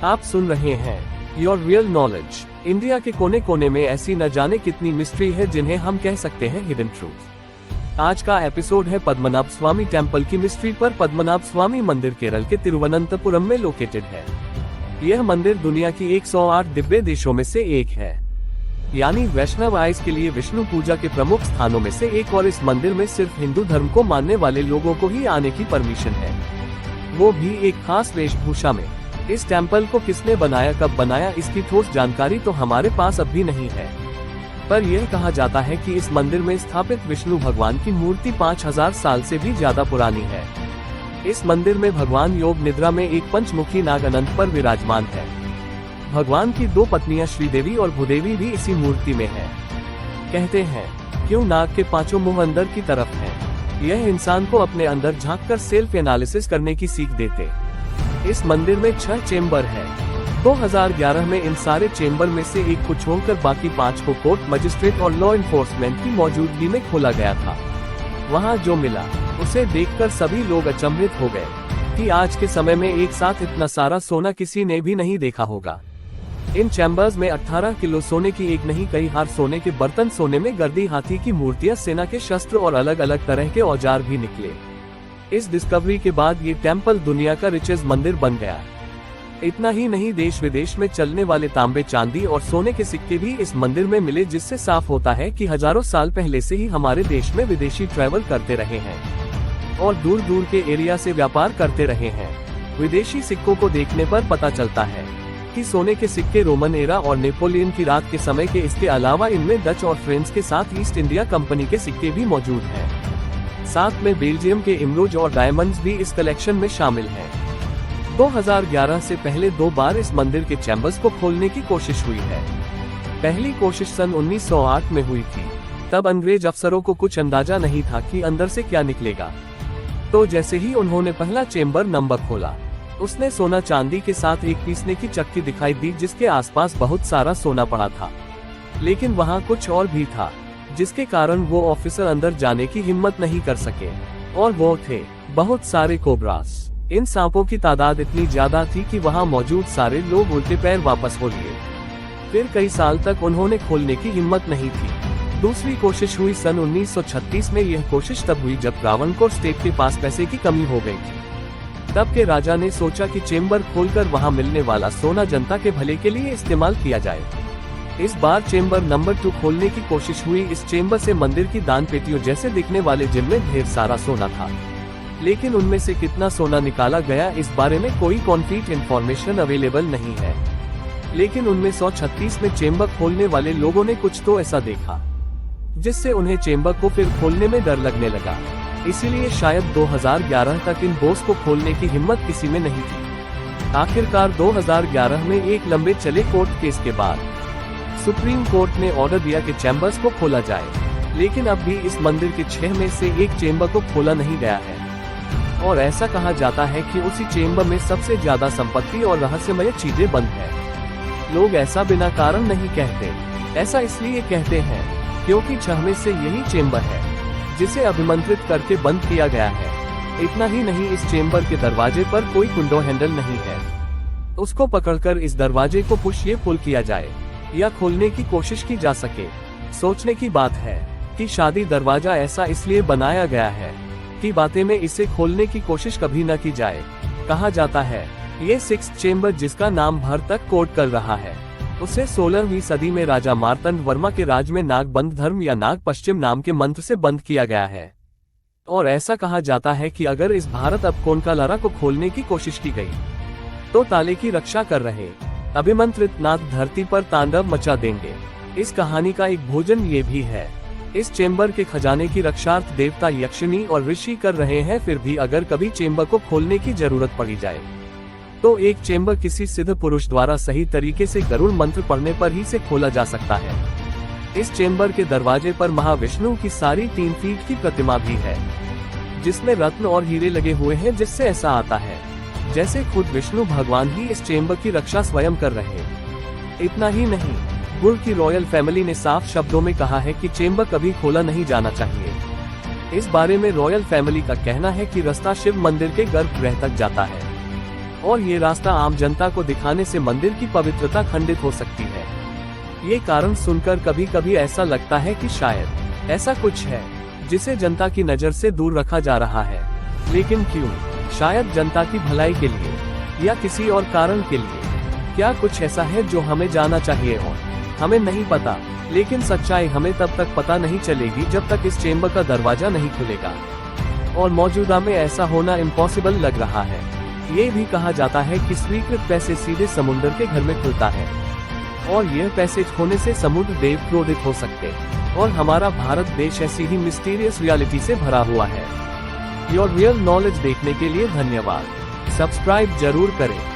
आप सुन रहे हैं योर रियल नॉलेज। इंडिया के कोने कोने में ऐसी न जाने कितनी मिस्ट्री है जिन्हें हम कह सकते हैं हिडन ट्रूथ। आज का एपिसोड है पद्मनाभ स्वामी टेम्पल की मिस्ट्री पर। पद्मनाभ स्वामी मंदिर केरल के तिरुवनंतपुरम में लोकेटेड है। यह मंदिर दुनिया की 108 दिव्य देशों में से एक है, यानी वैष्णव आइस के लिए विष्णु पूजा के प्रमुख स्थानों में से एक। और इस मंदिर में सिर्फ हिंदू धर्म को मानने वाले लोगों को ही आने की परमिशन है, वो भी एक खास वेशभूषा में। इस टेम्पल को किसने बनाया, कब बनाया, इसकी ठोस जानकारी तो हमारे पास अब भी नहीं है, पर यह कहा जाता है कि इस मंदिर में स्थापित विष्णु भगवान की मूर्ति 5000 साल से भी ज्यादा पुरानी है। इस मंदिर में भगवान योग निद्रा में एक पंचमुखी नाग अनंत पर विराजमान है। भगवान की 2 पत्नियां श्रीदेवी और भूदेवी भी इसी मूर्ति में है। कहते हैं, क्यों नाग के 5 मुंह अंदर की तरफ हैं? यह इंसान को अपने अंदर झांककर सेल्फ एनालिसिस करने की सीख देते। इस मंदिर में 6 चेंबर है। 2011 में इन सारे चेंबर में से एक को छोड़कर बाकी 5 को कोर्ट, मजिस्ट्रेट और लॉ इन्फोर्समेंट की मौजूदगी में खोला गया था। वहां जो मिला उसे देखकर सभी लोग अचंभित हो गए कि आज के समय में एक साथ इतना सारा सोना किसी ने भी नहीं देखा होगा। इन चैम्बर्स में 18 किलो सोने की एक नहीं कई हार सोने के बर्तन, सोने में गर्दी, हाथी की मूर्तियां, सेना के शस्त्र और अलग अलग तरह के औजार भी निकले। इस डिस्कवरी के बाद ये टेम्पल दुनिया का रिचेस्ट मंदिर बन गया। इतना ही नहीं, देश विदेश में चलने वाले तांबे, चांदी और सोने के सिक्के भी इस मंदिर में मिले, जिससे साफ होता है कि हजारों साल पहले से ही हमारे देश में विदेशी ट्रैवल करते रहे हैं और दूर दूर के एरिया से व्यापार करते रहे हैं। विदेशी सिक्कों को देखने पर पता चलता है कि सोने के सिक्के रोमन एरा और नेपोलियन की रात के समय के, इसके अलावा इनमें डच और फ्रेंच के साथ ईस्ट इंडिया कंपनी के सिक्के भी मौजूद हैं। साथ में बेल्जियम के इमरोज और डायमंड्स भी इस कलेक्शन में शामिल हैं। 2011 से पहले 2 बार इस मंदिर के चैम्बर्स को खोलने की कोशिश हुई है। पहली कोशिश सन 1908 में हुई थी। तब अंग्रेज अफसरों को कुछ अंदाजा नहीं था कि अंदर से क्या निकलेगा। तो जैसे ही उन्होंने पहला चेंबर नंबर खोला, उसने सोना चांदी के साथ एक पीसने की चक्की दिखाई दी, जिसके आसपास बहुत सारा सोना पड़ा था। लेकिन वहाँ कुछ और भी था, जिसके कारण वो ऑफिसर अंदर जाने की हिम्मत नहीं कर सके। और वो थे बहुत सारे कोबरास। इन सांपों की तादाद इतनी ज्यादा थी कि वहाँ मौजूद सारे लोग उल्टे पैर वापस हो लिए। फिर कई साल तक उन्होंने खोलने की हिम्मत नहीं थी। दूसरी कोशिश हुई सन 1936 में। यह कोशिश तब हुई जब त्रावणकोर स्टेट के पास पैसे की कमी हो गई थी। तब के राजा ने सोचा कि चेंबर खोलकर वहाँ मिलने वाला सोना जनता के भले के लिए इस्तेमाल किया जाए। इस बार चेंबर नंबर 2 खोलने की कोशिश हुई। इस चेंबर से मंदिर की दान पेटियों जैसे दिखने वाले, जिनमें ढेर सारा सोना था, लेकिन उनमें से कितना सोना निकाला गया इस बारे में कोई कॉन्क्रीट इंफॉर्मेशन अवेलेबल नहीं है। लेकिन 1936 में चेंबर खोलने वाले लोगों ने कुछ तो ऐसा देखा जिससे उन्हें चेंबर को फिर खोलने में डर लगने लगा। इसीलिए शायद 2011 तक इन बोस को खोलने की हिम्मत किसी में नहीं थी। आखिरकार 2011 में एक लंबे चले कोर्ट केस के बाद सुप्रीम कोर्ट ने ऑर्डर दिया कि चैम्बर्स को खोला जाए। लेकिन अब भी इस मंदिर के 6 में से एक चेंबर को खोला नहीं गया है। और ऐसा कहा जाता है कि उसी चेंबर में सबसे ज्यादा संपत्ति और रहस्यमय चीजें बंद है। लोग ऐसा बिना कारण नहीं कहते। ऐसा इसलिए कहते हैं क्योंकि 6 में से यही चेंबर है जिसे अभिमंत्रित करके बंद किया गया है। इतना ही नहीं, इस चेंबर के दरवाजे पर कोई कुंडो हैंडल नहीं है। उसको पकड़कर इस दरवाजे को पुश ये पुल किया जाए या खोलने की कोशिश की जा सके। सोचने की बात है कि शादी दरवाजा ऐसा इसलिए बनाया गया है कि बातें में इसे खोलने की कोशिश कभी न की जाए। कहा जाता है ये 6th चेंबर, जिसका नाम भर तक कोट कर रहा है, उसे 16वीं सदी में राजा मार्तंड वर्मा के राज में नागबंध धर्म या नाग पश्चिम नाम के मंत्र से बंद किया गया है। और ऐसा कहा जाता है कि अगर इस भारत अब कोनकालारा को खोलने की कोशिश की गई तो ताले की रक्षा कर रहे अभिमंत्रित नाग धरती पर तांडव मचा देंगे। इस कहानी का एक भोजन ये भी है। इस चेंबर के खजाने की रक्षार्थ देवता यक्षिणी और ऋषि कर रहे हैं। फिर भी अगर कभी चेंबर को खोलने की जरूरत पड़ी जाए तो एक चेंबर किसी सिद्ध पुरुष द्वारा सही तरीके से गरुड़ मंत्र पढ़ने पर ही से खोला जा सकता है। इस चेंबर के दरवाजे पर महाविष्णु की सारी 3 फीट की प्रतिमा भी है, जिसमें रत्न और हीरे लगे हुए हैं, जिससे ऐसा आता है जैसे खुद विष्णु भगवान ही इस चेंबर की रक्षा स्वयं कर रहे। इतना ही नहीं, गुर की रॉयल फैमिली ने साफ शब्दों में कहा है कि चेंबर कभी खोला नहीं जाना चाहिए। इस बारे में रॉयल फैमिली का कहना है कि रास्ता शिव मंदिर के गर्भगृह तक जाता है और ये रास्ता आम जनता को दिखाने से मंदिर की पवित्रता खंडित हो सकती है। ये कारण सुनकर कभी कभी ऐसा लगता है कि शायद ऐसा कुछ है जिसे जनता की नजर से दूर रखा जा रहा है। लेकिन क्यों? शायद जनता की भलाई के लिए या किसी और कारण के लिए। क्या कुछ ऐसा है जो हमें जानना चाहिए और हमें नहीं पता? लेकिन सच्चाई हमें तब तक पता नहीं चलेगी जब तक इस चेंबर का दरवाजा नहीं खुलेगा। और मौजूदा में ऐसा होना इम्पॉसिबल लग रहा है। ये भी कहा जाता है कि स्वीकृत पैसे सीधे समुद्र के घर में खुलता है और यह पैसेज होने से समुद्र देव क्रोधित हो सकते और हमारा भारत देश ऐसी ही मिस्टीरियस रियलिटी से भरा हुआ है। योर रियल नॉलेज देखने के लिए धन्यवाद। सब्सक्राइब जरूर करें।